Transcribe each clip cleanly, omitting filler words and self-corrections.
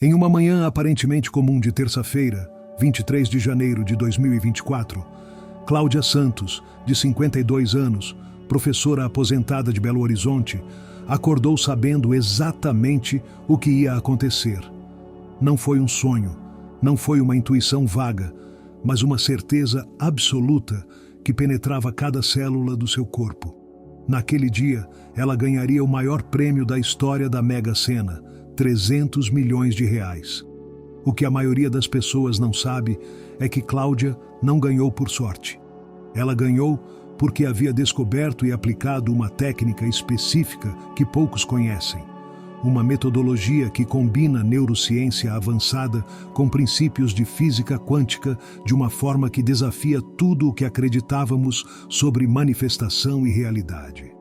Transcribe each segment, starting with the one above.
Em uma manhã aparentemente comum de terça-feira, 23 de janeiro de 2024, Cláudia Santos, de 52 anos, professora aposentada de Belo Horizonte, acordou sabendo exatamente o que ia acontecer. Não foi um sonho, não foi uma intuição vaga, mas uma certeza absoluta que penetrava cada célula do seu corpo. Naquele dia, ela ganharia o maior prêmio da história da Mega Sena, 300 milhões de reais. O que a maioria das pessoas não sabe é que Cláudia não ganhou por sorte. Ela ganhou porque havia descoberto e aplicado uma técnica específica que poucos conhecem. Uma metodologia que combina neurociência avançada com princípios de física quântica de uma forma que desafia tudo o que acreditávamos sobre manifestação e realidade.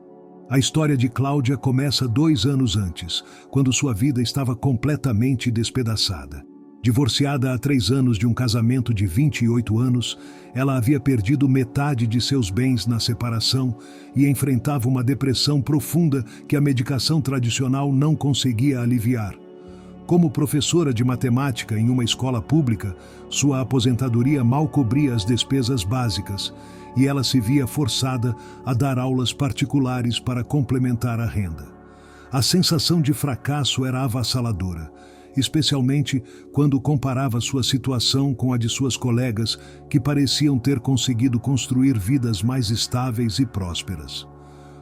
A história de Cláudia começa 2 anos antes, quando sua vida estava completamente despedaçada. Divorciada há 3 anos de um casamento de 28 anos, ela havia perdido metade de seus bens na separação e enfrentava uma depressão profunda que a medicação tradicional não conseguia aliviar. Como professora de matemática em uma escola pública, sua aposentadoria mal cobria as despesas básicas e ela se via forçada a dar aulas particulares para complementar a renda. A sensação de fracasso era avassaladora, especialmente quando comparava sua situação com a de suas colegas que pareciam ter conseguido construir vidas mais estáveis e prósperas.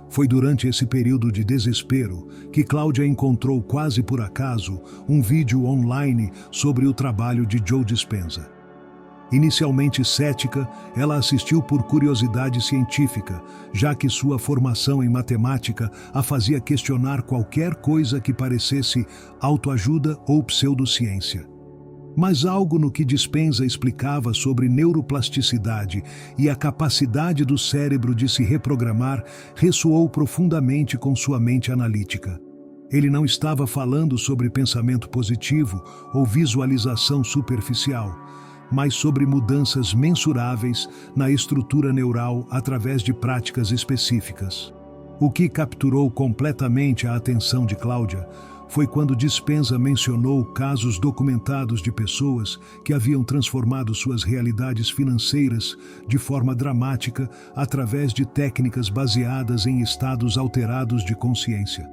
Foi durante esse período de desespero que Cláudia encontrou quase por acaso um vídeo online sobre o trabalho de Joe Dispenza. Inicialmente cética, ela assistiu por curiosidade científica, já que sua formação em matemática a fazia questionar qualquer coisa que parecesse autoajuda ou pseudociência. Mas algo no que Dispenza explicava sobre neuroplasticidade e a capacidade do cérebro de se reprogramar ressoou profundamente com sua mente analítica. Ele não estava falando sobre pensamento positivo ou visualização superficial, mas sobre mudanças mensuráveis na estrutura neural através de práticas específicas. O que capturou completamente a atenção de Cláudia foi quando Dispenza mencionou casos documentados de pessoas que haviam transformado suas realidades financeiras de forma dramática através de técnicas baseadas em estados alterados de consciência.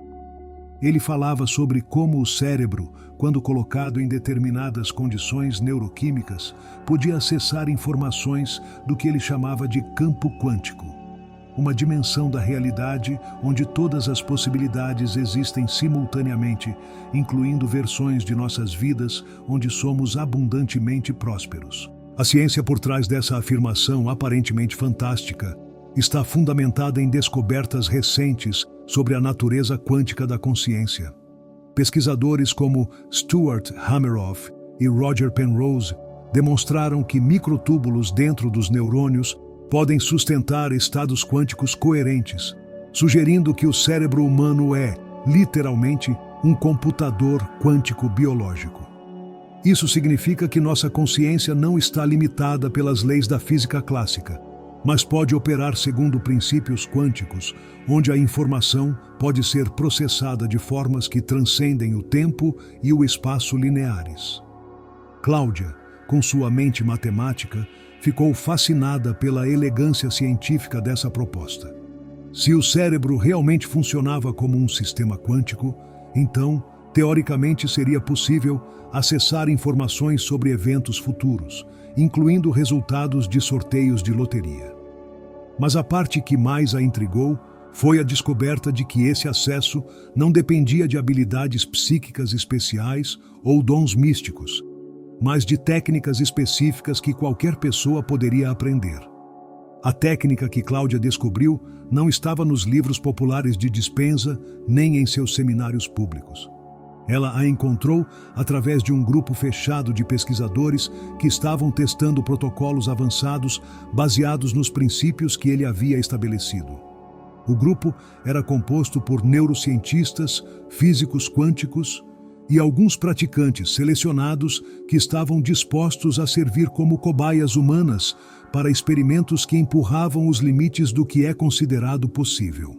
Ele falava sobre como o cérebro, quando colocado em determinadas condições neuroquímicas, podia acessar informações do que ele chamava de campo quântico, uma dimensão da realidade onde todas as possibilidades existem simultaneamente, incluindo versões de nossas vidas onde somos abundantemente prósperos. A ciência por trás dessa afirmação aparentemente fantástica está fundamentada em descobertas recentes sobre a natureza quântica da consciência. Pesquisadores como Stuart Hameroff e Roger Penrose demonstraram que microtúbulos dentro dos neurônios podem sustentar estados quânticos coerentes, sugerindo que o cérebro humano é, literalmente, um computador quântico biológico. Isso significa que nossa consciência não está limitada pelas leis da física clássica, mas pode operar segundo princípios quânticos, onde a informação pode ser processada de formas que transcendem o tempo e o espaço lineares. Cláudia, com sua mente matemática, ficou fascinada pela elegância científica dessa proposta. Se o cérebro realmente funcionava como um sistema quântico, então, teoricamente, seria possível acessar informações sobre eventos futuros, incluindo resultados de sorteios de loteria. Mas a parte que mais a intrigou foi a descoberta de que esse acesso não dependia de habilidades psíquicas especiais ou dons místicos, mas de técnicas específicas que qualquer pessoa poderia aprender. A técnica que Cláudia descobriu não estava nos livros populares de Dispenza nem em seus seminários públicos. Ela a encontrou através de um grupo fechado de pesquisadores que estavam testando protocolos avançados baseados nos princípios que ele havia estabelecido. O grupo era composto por neurocientistas, físicos quânticos e alguns praticantes selecionados que estavam dispostos a servir como cobaias humanas para experimentos que empurravam os limites do que é considerado possível.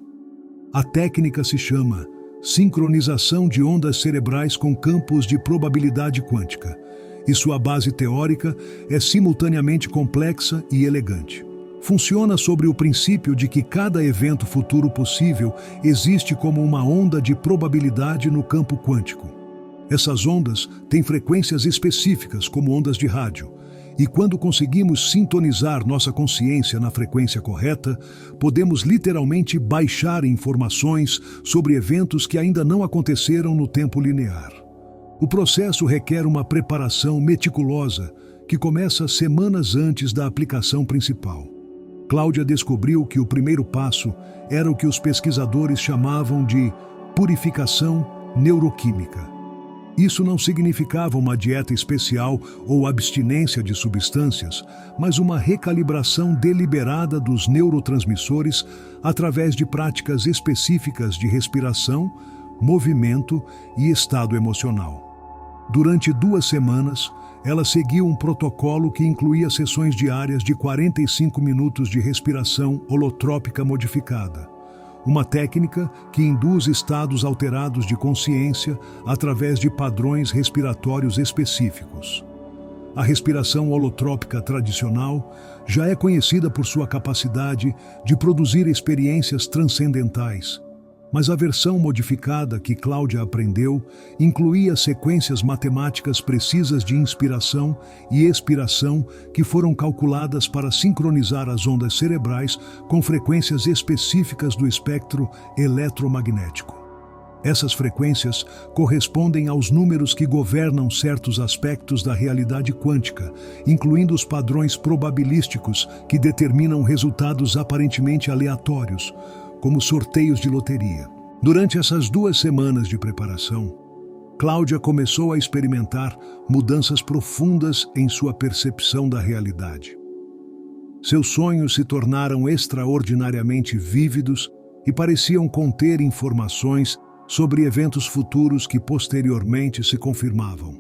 A técnica se chama sincronização de ondas cerebrais com campos de probabilidade quântica, e sua base teórica é simultaneamente complexa e elegante. Funciona sobre o princípio de que cada evento futuro possível existe como uma onda de probabilidade no campo quântico. Essas ondas têm frequências específicas, como ondas de rádio, e quando conseguimos sintonizar nossa consciência na frequência correta, podemos literalmente baixar informações sobre eventos que ainda não aconteceram no tempo linear. O processo requer uma preparação meticulosa que começa semanas antes da aplicação principal. Cláudia descobriu que o primeiro passo era o que os pesquisadores chamavam de purificação neuroquímica. Isso não significava uma dieta especial ou abstinência de substâncias, mas uma recalibração deliberada dos neurotransmissores através de práticas específicas de respiração, movimento e estado emocional. Durante 2 semanas, ela seguiu um protocolo que incluía sessões diárias de 45 minutos de respiração holotrópica modificada, uma técnica que induz estados alterados de consciência através de padrões respiratórios específicos. A respiração holotrópica tradicional já é conhecida por sua capacidade de produzir experiências transcendentais, mas a versão modificada que Cláudia aprendeu incluía sequências matemáticas precisas de inspiração e expiração que foram calculadas para sincronizar as ondas cerebrais com frequências específicas do espectro eletromagnético. Essas frequências correspondem aos números que governam certos aspectos da realidade quântica, incluindo os padrões probabilísticos que determinam resultados aparentemente aleatórios, como sorteios de loteria. Durante essas 2 semanas de preparação, Cláudia começou a experimentar mudanças profundas em sua percepção da realidade. Seus sonhos se tornaram extraordinariamente vívidos e pareciam conter informações sobre eventos futuros que posteriormente se confirmavam.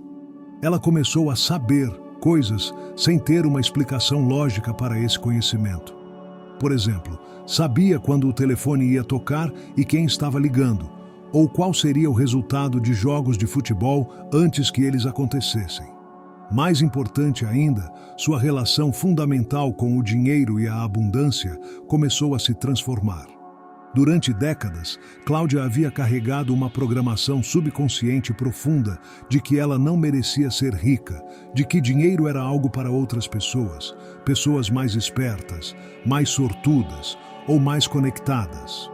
Ela começou a saber coisas sem ter uma explicação lógica para esse conhecimento. Por exemplo, sabia quando o telefone ia tocar e quem estava ligando, ou qual seria o resultado de jogos de futebol antes que eles acontecessem. Mais importante ainda, sua relação fundamental com o dinheiro e a abundância começou a se transformar. Durante décadas, Cláudia havia carregado uma programação subconsciente profunda de que ela não merecia ser rica, de que dinheiro era algo para outras pessoas, pessoas mais espertas, mais sortudas ou mais conectadas.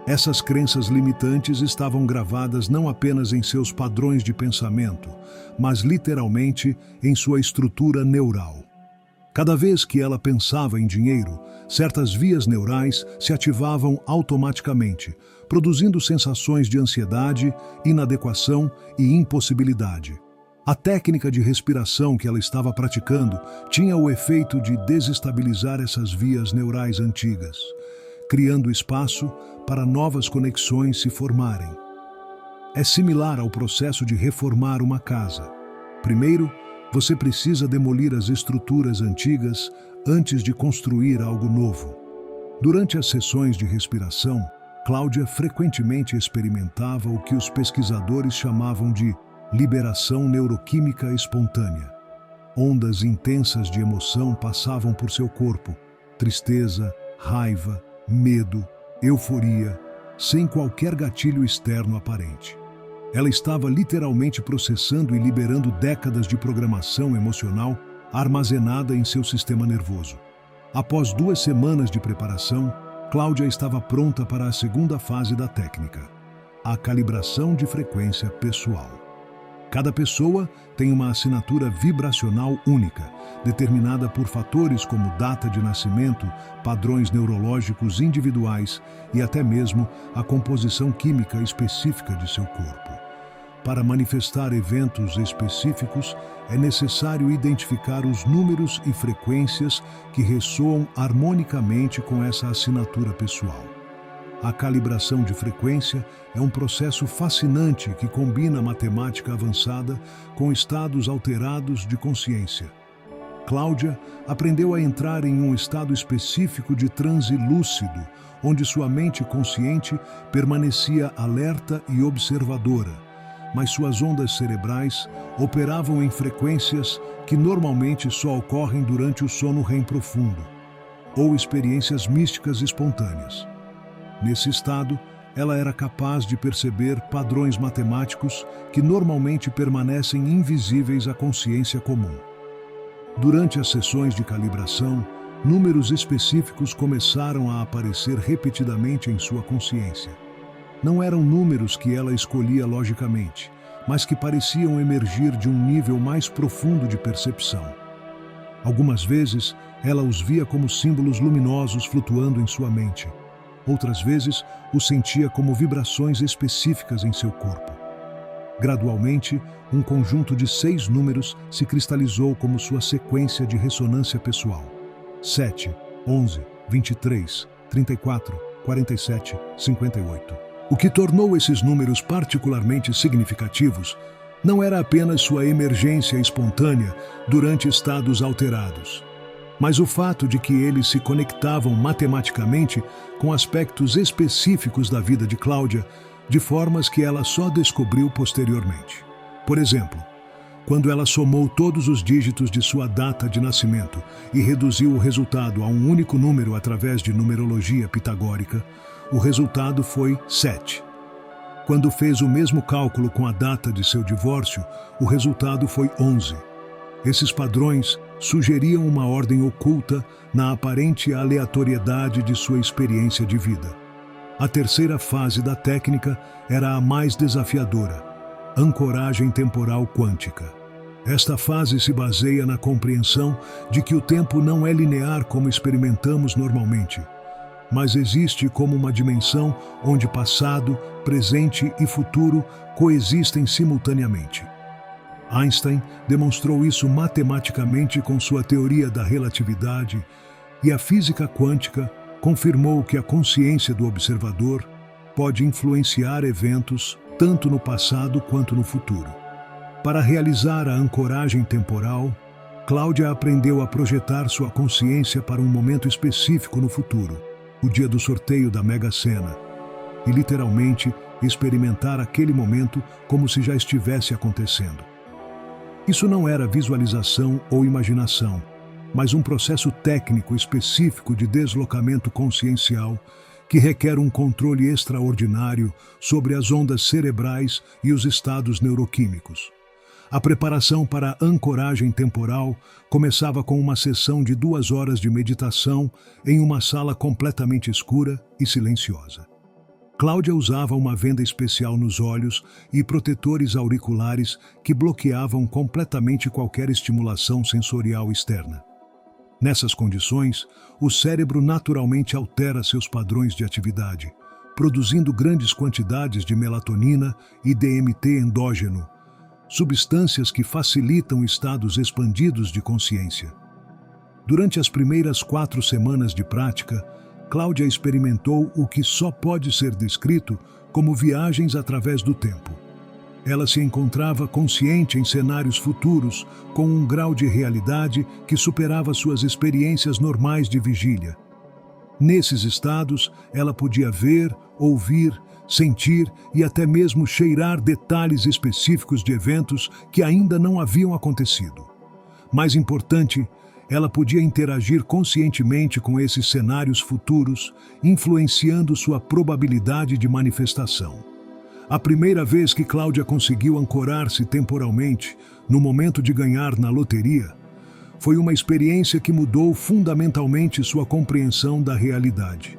Essas crenças limitantes estavam gravadas não apenas em seus padrões de pensamento, mas literalmente em sua estrutura neural. Cada vez que ela pensava em dinheiro, certas vias neurais se ativavam automaticamente, produzindo sensações de ansiedade, inadequação e impossibilidade. A técnica de respiração que ela estava praticando tinha o efeito de desestabilizar essas vias neurais antigas, criando espaço para novas conexões se formarem. É similar ao processo de reformar uma casa. Primeiro, você precisa demolir as estruturas antigas antes de construir algo novo. Durante as sessões de respiração, Cláudia frequentemente experimentava o que os pesquisadores chamavam de liberação neuroquímica espontânea. Ondas intensas de emoção passavam por seu corpo, tristeza, raiva, medo, euforia, sem qualquer gatilho externo aparente. Ela estava literalmente processando e liberando décadas de programação emocional armazenada em seu sistema nervoso. Após 2 semanas de preparação, Cláudia estava pronta para a segunda fase da técnica, a calibração de frequência pessoal. Cada pessoa tem uma assinatura vibracional única, determinada por fatores como data de nascimento, padrões neurológicos individuais e até mesmo a composição química específica de seu corpo. Para manifestar eventos específicos, é necessário identificar os números e frequências que ressoam harmonicamente com essa assinatura pessoal. A calibração de frequência é um processo fascinante que combina matemática avançada com estados alterados de consciência. Cláudia aprendeu a entrar em um estado específico de transe lúcido, onde sua mente consciente permanecia alerta e observadora, mas suas ondas cerebrais operavam em frequências que normalmente só ocorrem durante o sono REM profundo, ou experiências místicas espontâneas. Nesse estado, ela era capaz de perceber padrões matemáticos que normalmente permanecem invisíveis à consciência comum. Durante as sessões de calibração, números específicos começaram a aparecer repetidamente em sua consciência. Não eram números que ela escolhia logicamente, mas que pareciam emergir de um nível mais profundo de percepção. Algumas vezes, ela os via como símbolos luminosos flutuando em sua mente. Outras vezes, os sentia como vibrações específicas em seu corpo. Gradualmente, um conjunto de 6 números se cristalizou como sua sequência de ressonância pessoal. 7, 11, 23, 34, 47, 58. O que tornou esses números particularmente significativos não era apenas sua emergência espontânea durante estados alterados, mas o fato de que eles se conectavam matematicamente com aspectos específicos da vida de Cláudia, de formas que ela só descobriu posteriormente. Por exemplo, quando ela somou todos os dígitos de sua data de nascimento e reduziu o resultado a um único número através de numerologia pitagórica, o resultado foi 7. Quando fez o mesmo cálculo com a data de seu divórcio, o resultado foi 11. Esses padrões sugeriam uma ordem oculta na aparente aleatoriedade de sua experiência de vida. A terceira fase da técnica era a mais desafiadora: ancoragem temporal quântica. Esta fase se baseia na compreensão de que o tempo não é linear como experimentamos normalmente, mas existe como uma dimensão onde passado, presente e futuro coexistem simultaneamente. Einstein demonstrou isso matematicamente com sua teoria da relatividade, e a física quântica confirmou que a consciência do observador pode influenciar eventos tanto no passado quanto no futuro. Para realizar a ancoragem temporal, Cláudia aprendeu a projetar sua consciência para um momento específico no futuro, o dia do sorteio da Mega Sena, e literalmente experimentar aquele momento como se já estivesse acontecendo. Isso não era visualização ou imaginação, mas um processo técnico específico de deslocamento consciencial que requer um controle extraordinário sobre as ondas cerebrais e os estados neuroquímicos. A preparação para a ancoragem temporal começava com uma sessão de 2 horas de meditação em uma sala completamente escura e silenciosa. Cláudia usava uma venda especial nos olhos e protetores auriculares que bloqueavam completamente qualquer estimulação sensorial externa. Nessas condições, o cérebro naturalmente altera seus padrões de atividade, produzindo grandes quantidades de melatonina e DMT endógeno, substâncias que facilitam estados expandidos de consciência. Durante as primeiras 4 semanas de prática, Cláudia experimentou o que só pode ser descrito como viagens através do tempo. Ela se encontrava consciente em cenários futuros, com um grau de realidade que superava suas experiências normais de vigília. Nesses estados, ela podia ver, ouvir, sentir e até mesmo cheirar detalhes específicos de eventos que ainda não haviam acontecido. Mais importante, ela podia interagir conscientemente com esses cenários futuros, influenciando sua probabilidade de manifestação. A primeira vez que Cláudia conseguiu ancorar-se temporalmente, no momento de ganhar na loteria, foi uma experiência que mudou fundamentalmente sua compreensão da realidade.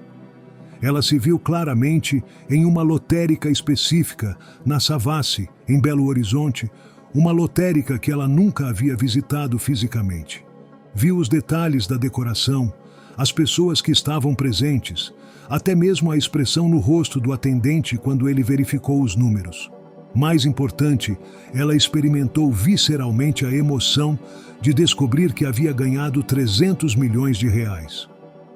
Ela se viu claramente em uma lotérica específica, na Savassi, em Belo Horizonte, uma lotérica que ela nunca havia visitado fisicamente. Viu os detalhes da decoração, as pessoas que estavam presentes, até mesmo a expressão no rosto do atendente quando ele verificou os números. Mais importante, ela experimentou visceralmente a emoção de descobrir que havia ganhado 300 milhões de reais.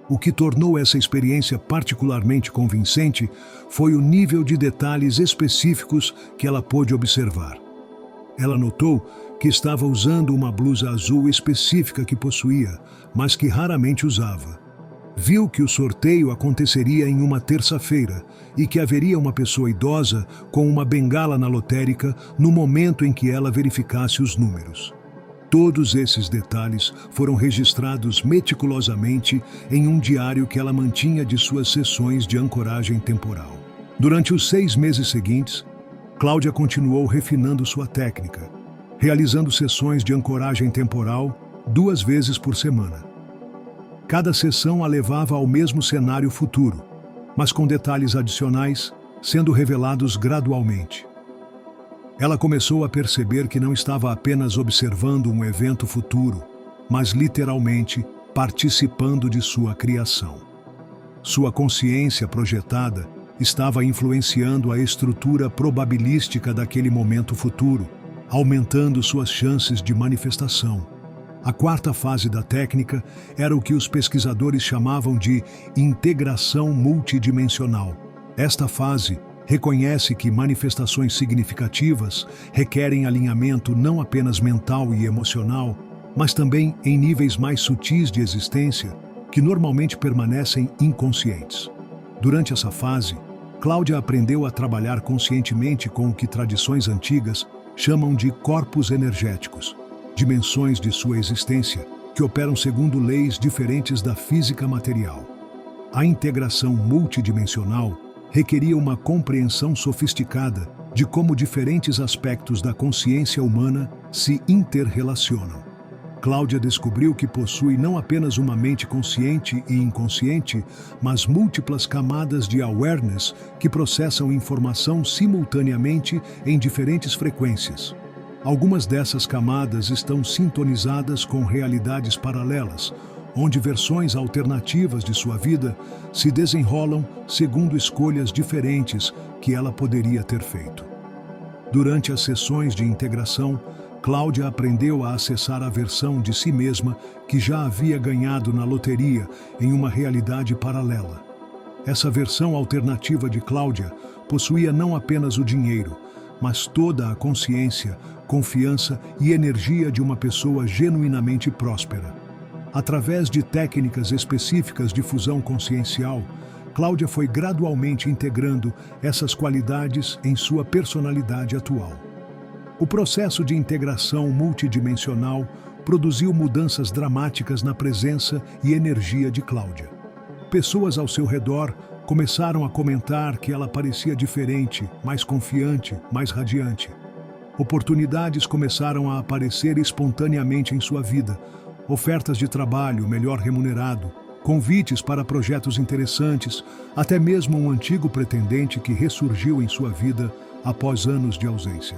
O que tornou essa experiência particularmente convincente foi o nível de detalhes específicos que ela pôde observar. Ela notou que estava usando uma blusa azul específica que possuía, mas que raramente usava. Viu que o sorteio aconteceria em uma terça-feira e que haveria uma pessoa idosa com uma bengala na lotérica no momento em que ela verificasse os números. Todos esses detalhes foram registrados meticulosamente em um diário que ela mantinha de suas sessões de ancoragem temporal. Durante os 6 meses seguintes, Cláudia continuou refinando sua técnica, realizando sessões de ancoragem temporal 2 vezes por semana. Cada sessão a levava ao mesmo cenário futuro, mas com detalhes adicionais sendo revelados gradualmente. Ela começou a perceber que não estava apenas observando um evento futuro, mas literalmente participando de sua criação. Sua consciência projetada estava influenciando a estrutura probabilística daquele momento futuro, aumentando suas chances de manifestação. A 4ª fase da técnica era o que os pesquisadores chamavam de integração multidimensional. Esta fase reconhece que manifestações significativas requerem alinhamento não apenas mental e emocional, mas também em níveis mais sutis de existência, que normalmente permanecem inconscientes. Durante essa fase, Cláudia aprendeu a trabalhar conscientemente com o que tradições antigas chamam de corpos energéticos, dimensões de sua existência que operam segundo leis diferentes da física material. A integração multidimensional requeria uma compreensão sofisticada de como diferentes aspectos da consciência humana se interrelacionam. Cláudia descobriu que possui não apenas uma mente consciente e inconsciente, mas múltiplas camadas de awareness que processam informação simultaneamente em diferentes frequências. Algumas dessas camadas estão sintonizadas com realidades paralelas, onde versões alternativas de sua vida se desenrolam segundo escolhas diferentes que ela poderia ter feito. Durante as sessões de integração, Cláudia aprendeu a acessar a versão de si mesma que já havia ganhado na loteria em uma realidade paralela. Essa versão alternativa de Cláudia possuía não apenas o dinheiro, mas toda a consciência, confiança e energia de uma pessoa genuinamente próspera. Através de técnicas específicas de fusão consciencial, Cláudia foi gradualmente integrando essas qualidades em sua personalidade atual. O processo de integração multidimensional produziu mudanças dramáticas na presença e energia de Cláudia. Pessoas ao seu redor começaram a comentar que ela parecia diferente, mais confiante, mais radiante. Oportunidades começaram a aparecer espontaneamente em sua vida, ofertas de trabalho melhor remunerado, convites para projetos interessantes, até mesmo um antigo pretendente que ressurgiu em sua vida após anos de ausência.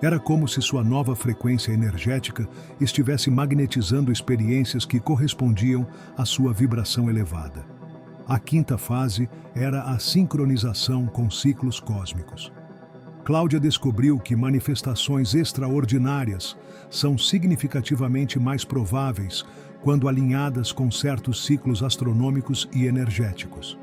Era como se sua nova frequência energética estivesse magnetizando experiências que correspondiam à sua vibração elevada. A 5ª fase era a sincronização com ciclos cósmicos. Cláudia descobriu que manifestações extraordinárias são significativamente mais prováveis quando alinhadas com certos ciclos astronômicos e energéticos.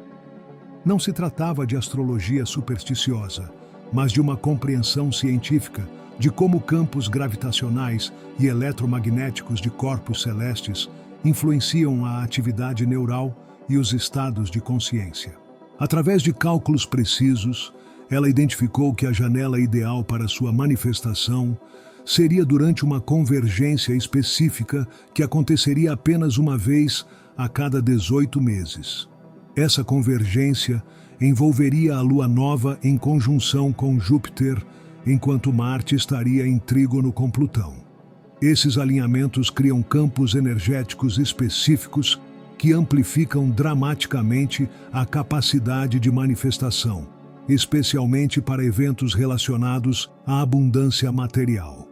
Não se tratava de astrologia supersticiosa, mas de uma compreensão científica de como campos gravitacionais e eletromagnéticos de corpos celestes influenciam a atividade neural e os estados de consciência. Através de cálculos precisos, ela identificou que a janela ideal para sua manifestação seria durante uma convergência específica que aconteceria apenas uma vez a cada 18 meses. Essa convergência envolveria a Lua nova em conjunção com Júpiter, enquanto Marte estaria em trígono com Plutão. Esses alinhamentos criam campos energéticos específicos que amplificam dramaticamente a capacidade de manifestação, especialmente para eventos relacionados à abundância material.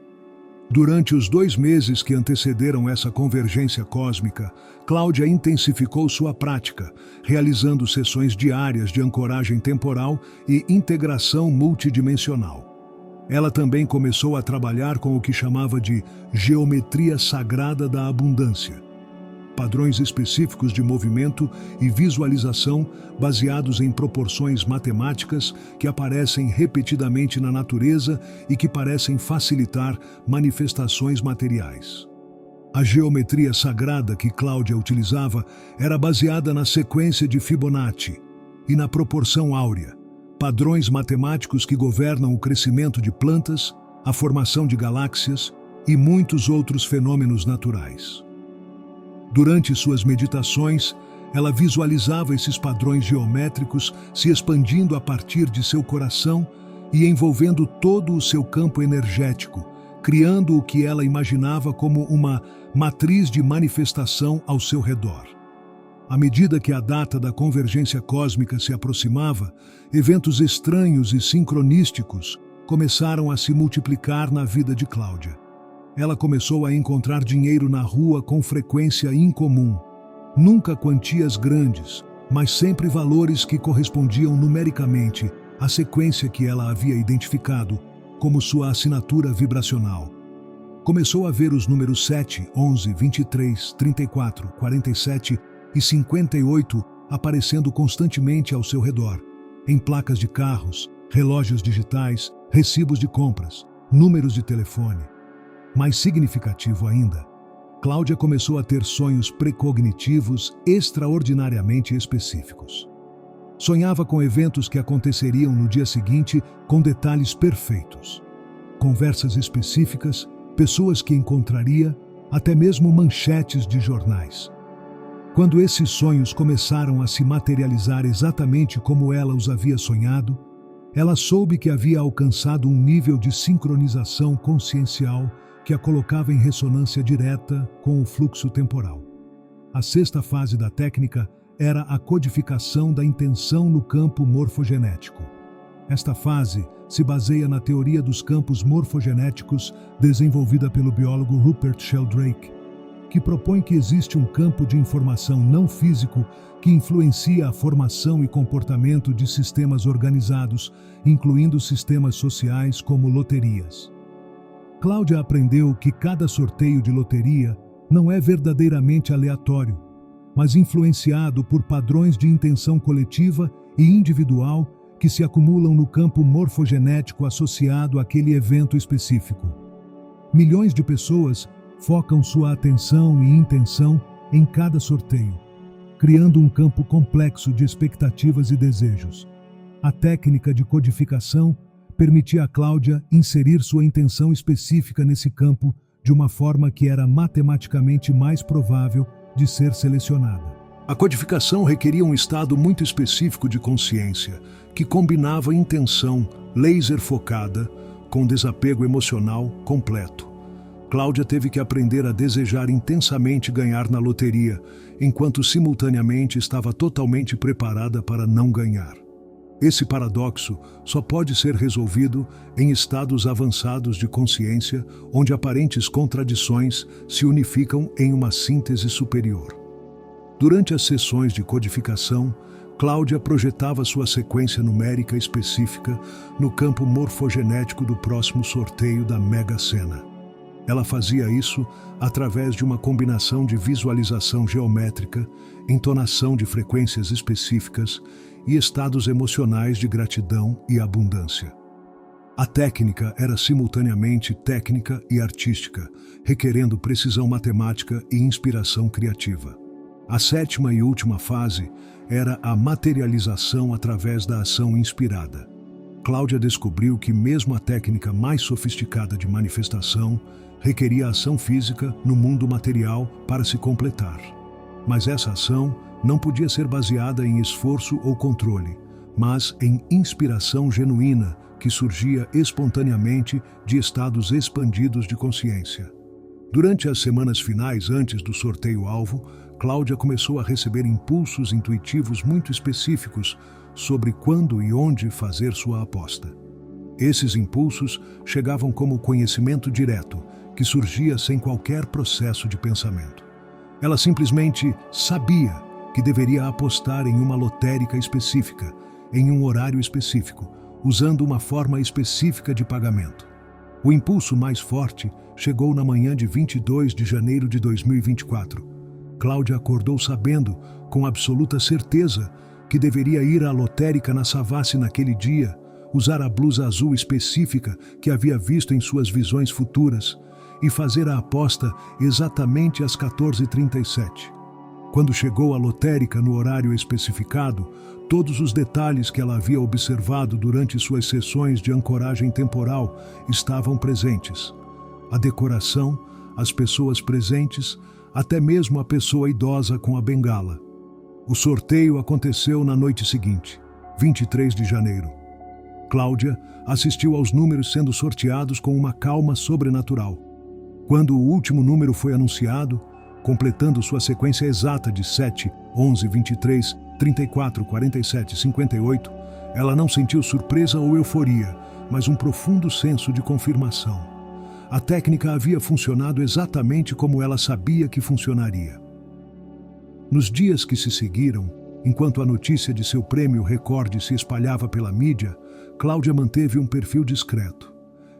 Durante os 2 meses que antecederam essa convergência cósmica, Cláudia intensificou sua prática, realizando sessões diárias de ancoragem temporal e integração multidimensional. Ela também começou a trabalhar com o que chamava de geometria sagrada da abundância. padrões específicos de movimento e visualização baseados em proporções matemáticas que aparecem repetidamente na natureza e que parecem facilitar manifestações materiais. A geometria sagrada que Cláudia utilizava era baseada na sequência de Fibonacci e na proporção áurea, padrões matemáticos que governam o crescimento de plantas, a formação de galáxias e muitos outros fenômenos naturais. Durante suas meditações, ela visualizava esses padrões geométricos se expandindo a partir de seu coração e envolvendo todo o seu campo energético, criando o que ela imaginava como uma matriz de manifestação ao seu redor. À medida que a data da convergência cósmica se aproximava, eventos estranhos e sincronísticos começaram a se multiplicar na vida de Cláudia. Ela começou a encontrar dinheiro na rua com frequência incomum. Nunca quantias grandes, mas sempre valores que correspondiam numericamente à sequência que ela havia identificado como sua assinatura vibracional. Começou a ver os números 7, 11, 23, 34, 47 e 58 aparecendo constantemente ao seu redor, em placas de carros, relógios digitais, recibos de compras, números de telefone. Mais significativo ainda, Cláudia começou a ter sonhos precognitivos extraordinariamente específicos. Sonhava com eventos que aconteceriam no dia seguinte com detalhes perfeitos. Conversas específicas, pessoas que encontraria, até mesmo manchetes de jornais. Quando esses sonhos começaram a se materializar exatamente como ela os havia sonhado, ela soube que havia alcançado um nível de sincronização consciencial que a colocava em ressonância direta com o fluxo temporal. A sexta fase da técnica era a codificação da intenção no campo morfogenético. Esta fase se baseia na teoria dos campos morfogenéticos desenvolvida pelo biólogo Rupert Sheldrake, que propõe que existe um campo de informação não físico que influencia a formação e comportamento de sistemas organizados, incluindo sistemas sociais como loterias. Cláudia aprendeu que cada sorteio de loteria não é verdadeiramente aleatório, mas influenciado por padrões de intenção coletiva e individual que se acumulam no campo morfogenético associado àquele evento específico. Milhões de pessoas focam sua atenção e intenção em cada sorteio, criando um campo complexo de expectativas e desejos. A técnica de codificação permitia a Cláudia inserir sua intenção específica nesse campo de uma forma que era matematicamente mais provável de ser selecionada. A codificação requeria um estado muito específico de consciência, que combinava intenção laser focada com desapego emocional completo. Cláudia teve que aprender a desejar intensamente ganhar na loteria, enquanto simultaneamente estava totalmente preparada para não ganhar. Esse paradoxo só pode ser resolvido em estados avançados de consciência, onde aparentes contradições se unificam em uma síntese superior. Durante as sessões de codificação, Cláudia projetava sua sequência numérica específica no campo morfogenético do próximo sorteio da Mega Sena. Ela fazia isso através de uma combinação de visualização geométrica, entonação de frequências específicas e estados emocionais de gratidão e abundância. A técnica era simultaneamente técnica e artística, requerendo precisão matemática e inspiração criativa. A sétima e última fase era a materialização através da ação inspirada. Cláudia descobriu que mesmo a técnica mais sofisticada de manifestação requeria ação física no mundo material para se completar. Mas essa ação não podia ser baseada em esforço ou controle, mas em inspiração genuína que surgia espontaneamente de estados expandidos de consciência. Durante as semanas finais antes do sorteio-alvo, Cláudia começou a receber impulsos intuitivos muito específicos sobre quando e onde fazer sua aposta. Esses impulsos chegavam como conhecimento direto, que surgia sem qualquer processo de pensamento. Ela simplesmente sabia que deveria apostar em uma lotérica específica, em um horário específico, usando uma forma específica de pagamento. O impulso mais forte chegou na manhã de 22 de janeiro de 2024. Cláudia acordou sabendo, com absoluta certeza, que deveria ir à lotérica na Savassi naquele dia, usar a blusa azul específica que havia visto em suas visões futuras e fazer a aposta exatamente às 14h37. Quando chegou à lotérica no horário especificado, todos os detalhes que ela havia observado durante suas sessões de ancoragem temporal estavam presentes. A decoração, as pessoas presentes, até mesmo a pessoa idosa com a bengala. O sorteio aconteceu na noite seguinte, 23 de janeiro. Cláudia assistiu aos números sendo sorteados com uma calma sobrenatural. Quando o último número foi anunciado, completando sua sequência exata de 7, 11, 23, 34, 47 e 58, ela não sentiu surpresa ou euforia, mas um profundo senso de confirmação. A técnica havia funcionado exatamente como ela sabia que funcionaria. Nos dias que se seguiram, enquanto a notícia de seu prêmio recorde se espalhava pela mídia, Cláudia manteve um perfil discreto.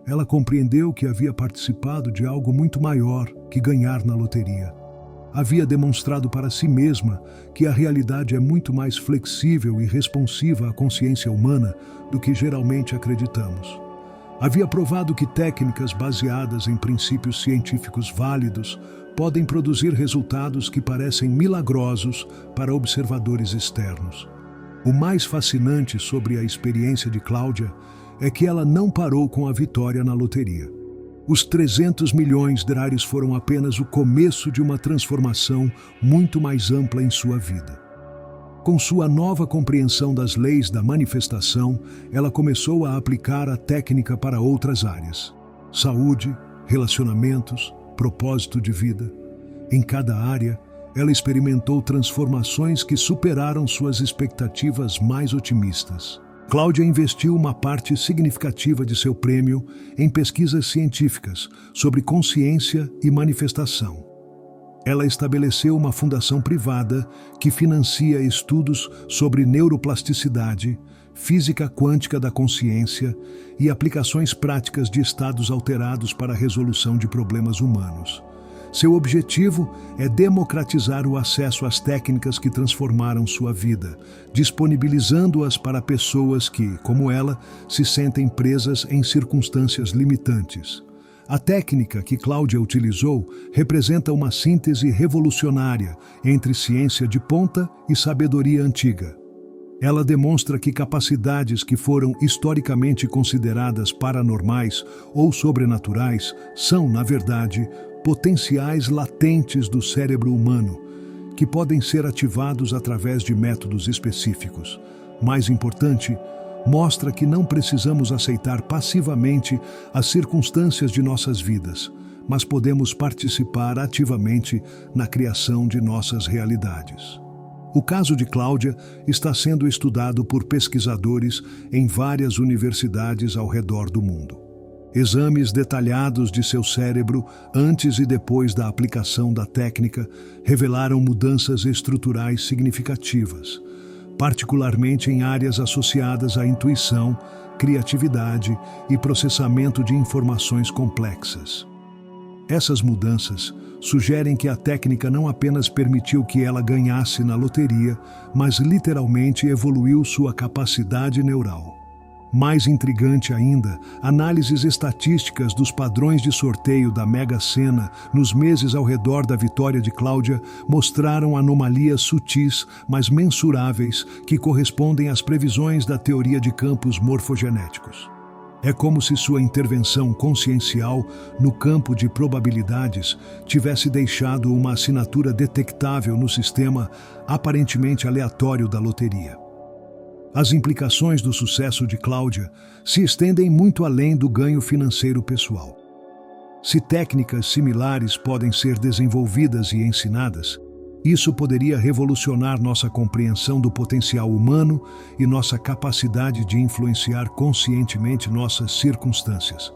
Ela compreendeu que havia participado de algo muito maior que ganhar na loteria. Havia demonstrado para si mesma que a realidade é muito mais flexível e responsiva à consciência humana do que geralmente acreditamos. Havia provado que técnicas baseadas em princípios científicos válidos podem produzir resultados que parecem milagrosos para observadores externos. O mais fascinante sobre a experiência de Cláudia é que ela não parou com a vitória na loteria. Os 300 milhões de reais foram apenas o começo de uma transformação muito mais ampla em sua vida. Com sua nova compreensão das leis da manifestação, ela começou a aplicar a técnica para outras áreas: saúde, relacionamentos, propósito de vida. Em cada área, ela experimentou transformações que superaram suas expectativas mais otimistas. Cláudia investiu uma parte significativa de seu prêmio em pesquisas científicas sobre consciência e manifestação. Ela estabeleceu uma fundação privada que financia estudos sobre neuroplasticidade, física quântica da consciência e aplicações práticas de estados alterados para a resolução de problemas humanos. Seu objetivo é democratizar o acesso às técnicas que transformaram sua vida, disponibilizando-as para pessoas que, como ela, se sentem presas em circunstâncias limitantes. A técnica que Cláudia utilizou representa uma síntese revolucionária entre ciência de ponta e sabedoria antiga. Ela demonstra que capacidades que foram historicamente consideradas paranormais ou sobrenaturais são, na verdade, potenciais latentes do cérebro humano, que podem ser ativados através de métodos específicos. Mais importante, mostra que não precisamos aceitar passivamente as circunstâncias de nossas vidas, mas podemos participar ativamente na criação de nossas realidades. O caso de Cláudia está sendo estudado por pesquisadores em várias universidades ao redor do mundo. Exames detalhados de seu cérebro antes e depois da aplicação da técnica revelaram mudanças estruturais significativas, particularmente em áreas associadas à intuição, criatividade e processamento de informações complexas. Essas mudanças sugerem que a técnica não apenas permitiu que ela ganhasse na loteria, mas literalmente evoluiu sua capacidade neural. Mais intrigante ainda, análises estatísticas dos padrões de sorteio da Mega Sena nos meses ao redor da vitória de Cláudia mostraram anomalias sutis, mas mensuráveis, que correspondem às previsões da teoria de campos morfogenéticos. É como se sua intervenção consciencial no campo de probabilidades tivesse deixado uma assinatura detectável no sistema aparentemente aleatório da loteria. As implicações do sucesso de Cláudia se estendem muito além do ganho financeiro pessoal. Se técnicas similares podem ser desenvolvidas e ensinadas, isso poderia revolucionar nossa compreensão do potencial humano e nossa capacidade de influenciar conscientemente nossas circunstâncias.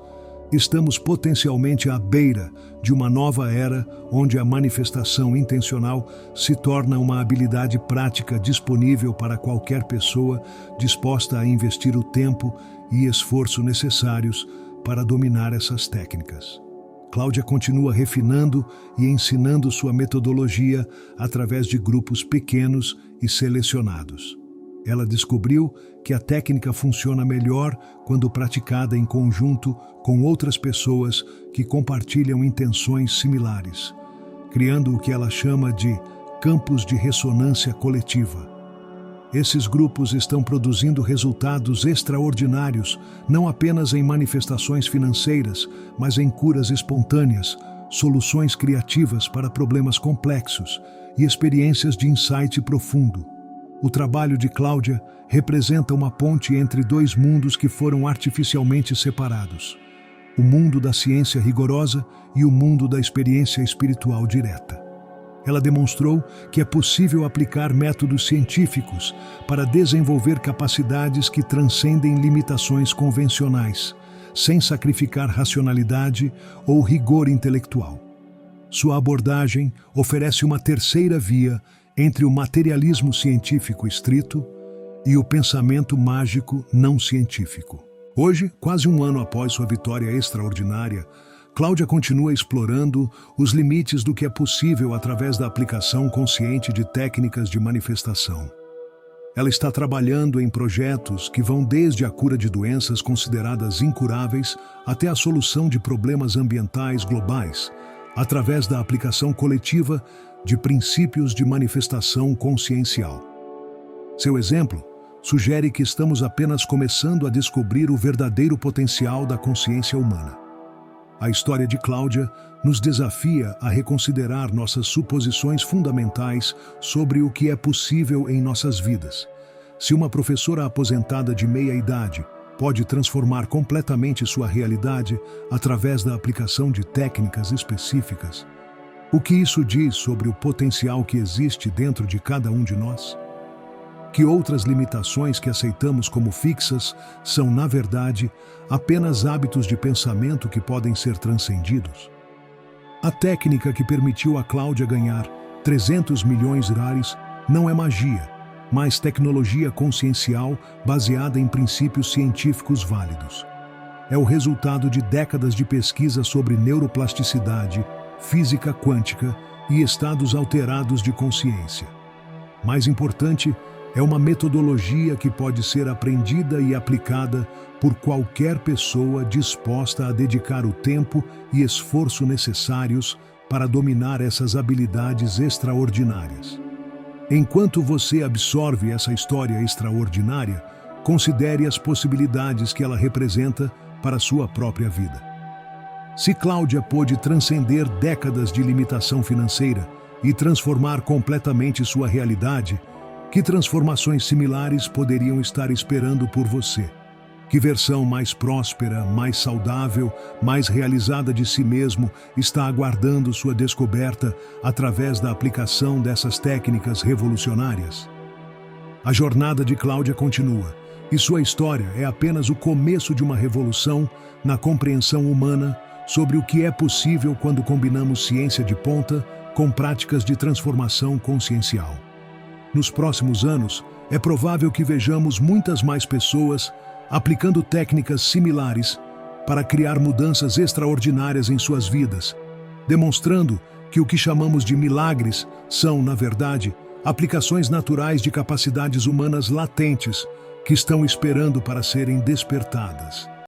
Estamos potencialmente à beira de uma nova era onde a manifestação intencional se torna uma habilidade prática disponível para qualquer pessoa disposta a investir o tempo e esforço necessários para dominar essas técnicas. Cláudia continua refinando e ensinando sua metodologia através de grupos pequenos e selecionados. Ela descobriu que a técnica funciona melhor quando praticada em conjunto com outras pessoas que compartilham intenções similares, criando o que ela chama de campos de ressonância coletiva. Esses grupos estão produzindo resultados extraordinários, não apenas em manifestações financeiras, mas em curas espontâneas, soluções criativas para problemas complexos e experiências de insight profundo. O trabalho de Cláudia representa uma ponte entre dois mundos que foram artificialmente separados: o mundo da ciência rigorosa e o mundo da experiência espiritual direta. Ela demonstrou que é possível aplicar métodos científicos para desenvolver capacidades que transcendem limitações convencionais, sem sacrificar racionalidade ou rigor intelectual. Sua abordagem oferece uma terceira via entre o materialismo científico estrito e o pensamento mágico não científico. Hoje, quase um ano após sua vitória extraordinária, Cláudia continua explorando os limites do que é possível através da aplicação consciente de técnicas de manifestação. Ela está trabalhando em projetos que vão desde a cura de doenças consideradas incuráveis até a solução de problemas ambientais globais, através da aplicação coletiva de princípios de manifestação consciencial. Seu exemplo sugere que estamos apenas começando a descobrir o verdadeiro potencial da consciência humana. A história de Cláudia nos desafia a reconsiderar nossas suposições fundamentais sobre o que é possível em nossas vidas. Se uma professora aposentada de meia-idade pode transformar completamente sua realidade através da aplicação de técnicas específicas, o que isso diz sobre o potencial que existe dentro de cada um de nós? Que outras limitações que aceitamos como fixas são, na verdade, apenas hábitos de pensamento que podem ser transcendidos? A técnica que permitiu a Cláudia ganhar 300 milhões de reais não é magia, mas tecnologia consciencial baseada em princípios científicos válidos. É o resultado de décadas de pesquisa sobre neuroplasticidade, física quântica e estados alterados de consciência. Mais importante, é uma metodologia que pode ser aprendida e aplicada por qualquer pessoa disposta a dedicar o tempo e esforço necessários para dominar essas habilidades extraordinárias. Enquanto você absorve essa história extraordinária, considere as possibilidades que ela representa para a sua própria vida. Se Cláudia pôde transcender décadas de limitação financeira e transformar completamente sua realidade, que transformações similares poderiam estar esperando por você? Que versão mais próspera, mais saudável, mais realizada de si mesmo está aguardando sua descoberta através da aplicação dessas técnicas revolucionárias? A jornada de Cláudia continua, e sua história é apenas o começo de uma revolução na compreensão humana sobre o que é possível quando combinamos ciência de ponta com práticas de transformação consciencial. Nos próximos anos, é provável que vejamos muitas mais pessoas aplicando técnicas similares para criar mudanças extraordinárias em suas vidas, demonstrando que o que chamamos de milagres são, na verdade, aplicações naturais de capacidades humanas latentes que estão esperando para serem despertadas.